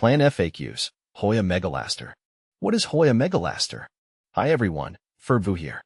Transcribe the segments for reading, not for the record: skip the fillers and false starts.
Plant FAQs, Hoya Megalaster. What is Hoya Megalaster? Hi everyone, Fervu here.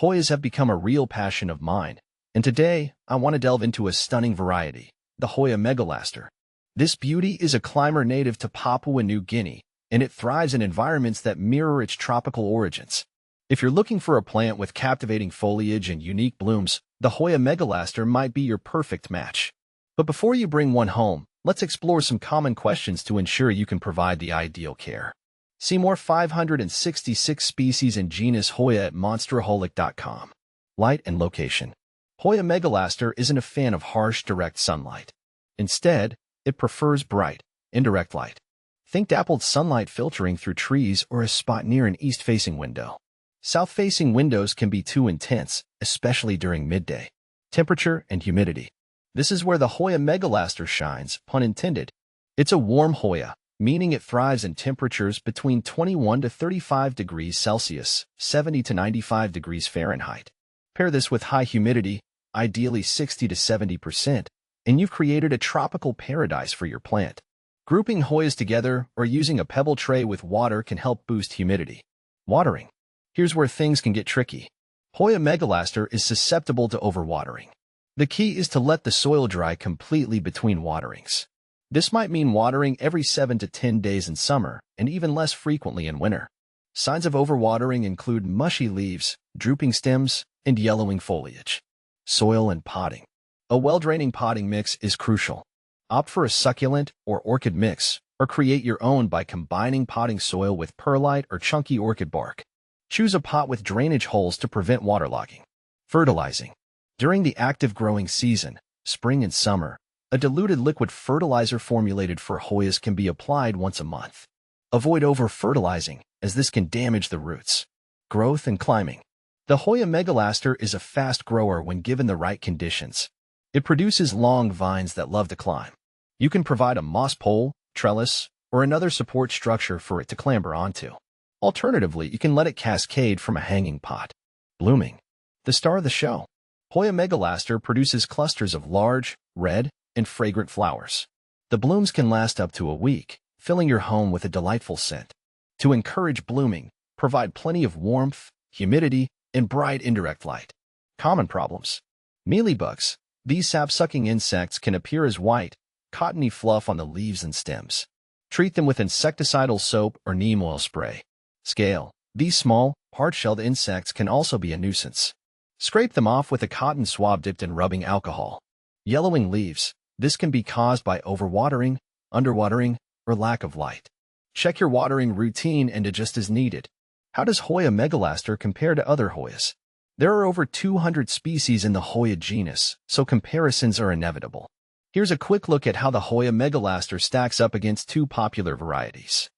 Hoyas have become a real passion of mine, and today I want to delve into a stunning variety, the Hoya Megalaster. This beauty is a climber native to Papua New Guinea, and it thrives in environments that mirror its tropical origins. If you're looking for a plant with captivating foliage and unique blooms, the Hoya Megalaster might be your perfect match. But before you bring one home, let's explore some common questions to ensure you can provide the ideal care. See more 566 species and genus Hoya at monsterholic.com. Light and location. Hoya Megalaster isn't a fan of harsh, direct sunlight. Instead, it prefers bright, indirect light. Think dappled sunlight filtering through trees or a spot near an east-facing window. South-facing windows can be too intense, especially during midday. Temperature and humidity. This is where the Hoya Megalaster shines, pun intended. It's a warm Hoya, meaning it thrives in temperatures between 21 to 35 degrees Celsius, 70 to 95 degrees Fahrenheit. Pair this with high humidity, ideally 60 to 70%, and you've created a tropical paradise for your plant. Grouping Hoyas together or using a pebble tray with water can help boost humidity. Watering. Here's where things can get tricky. Hoya Megalaster is susceptible to overwatering. The key is to let the soil dry completely between waterings. This might mean watering every 7 to 10 days in summer and even less frequently in winter. Signs of overwatering include mushy leaves, drooping stems, and yellowing foliage. Soil and potting. A well-draining potting mix is crucial. Opt for a succulent or orchid mix, or create your own by combining potting soil with perlite or chunky orchid bark. Choose a pot with drainage holes to prevent waterlogging. Fertilizing. During the active growing season, spring and summer, a diluted liquid fertilizer formulated for Hoyas can be applied once a month. Avoid over-fertilizing, as this can damage the roots. Growth and climbing. The Hoya Megalaster is a fast grower when given the right conditions. It produces long vines that love to climb. You can provide a moss pole, trellis, or another support structure for it to clamber onto. Alternatively, you can let it cascade from a hanging pot. Blooming. The star of the show. Hoya Megalaster produces clusters of large, red, and fragrant flowers. The blooms can last up to a week, filling your home with a delightful scent. To encourage blooming, provide plenty of warmth, humidity, and bright indirect light. Common problems. Mealybugs. These sap-sucking insects can appear as white, cottony fluff on the leaves and stems. Treat them with insecticidal soap or neem oil spray. Scale. These small, hard-shelled insects can also be a nuisance. Scrape them off with a cotton swab dipped in rubbing alcohol. Yellowing leaves. This can be caused by overwatering, underwatering, or lack of light. Check your watering routine and adjust as needed. How does Hoya Megalaster compare to other Hoyas? There are over 200 species in the Hoya genus, so comparisons are inevitable. Here's a quick look at how the Hoya Megalaster stacks up against two popular varieties.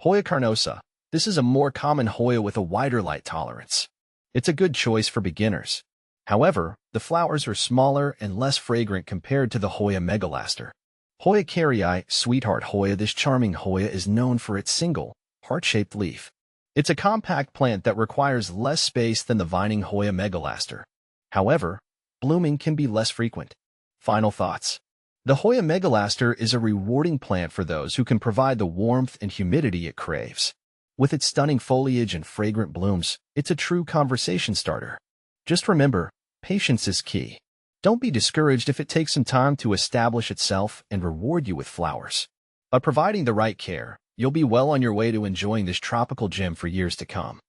Hoya carnosa. This is a more common Hoya with a wider light tolerance. It's a good choice for beginners. However, the flowers are smaller and less fragrant compared to the Hoya Megalaster. Hoya carrii, sweetheart Hoya. This charming Hoya is known for its single, heart-shaped leaf. It's a compact plant that requires less space than the vining Hoya Megalaster. However, blooming can be less frequent. Final thoughts. The Hoya Megalaster is a rewarding plant for those who can provide the warmth and humidity it craves. With its stunning foliage and fragrant blooms, it's a true conversation starter. Just remember, patience is key. Don't be discouraged if it takes some time to establish itself and reward you with flowers. By providing the right care, you'll be well on your way to enjoying this tropical gem for years to come.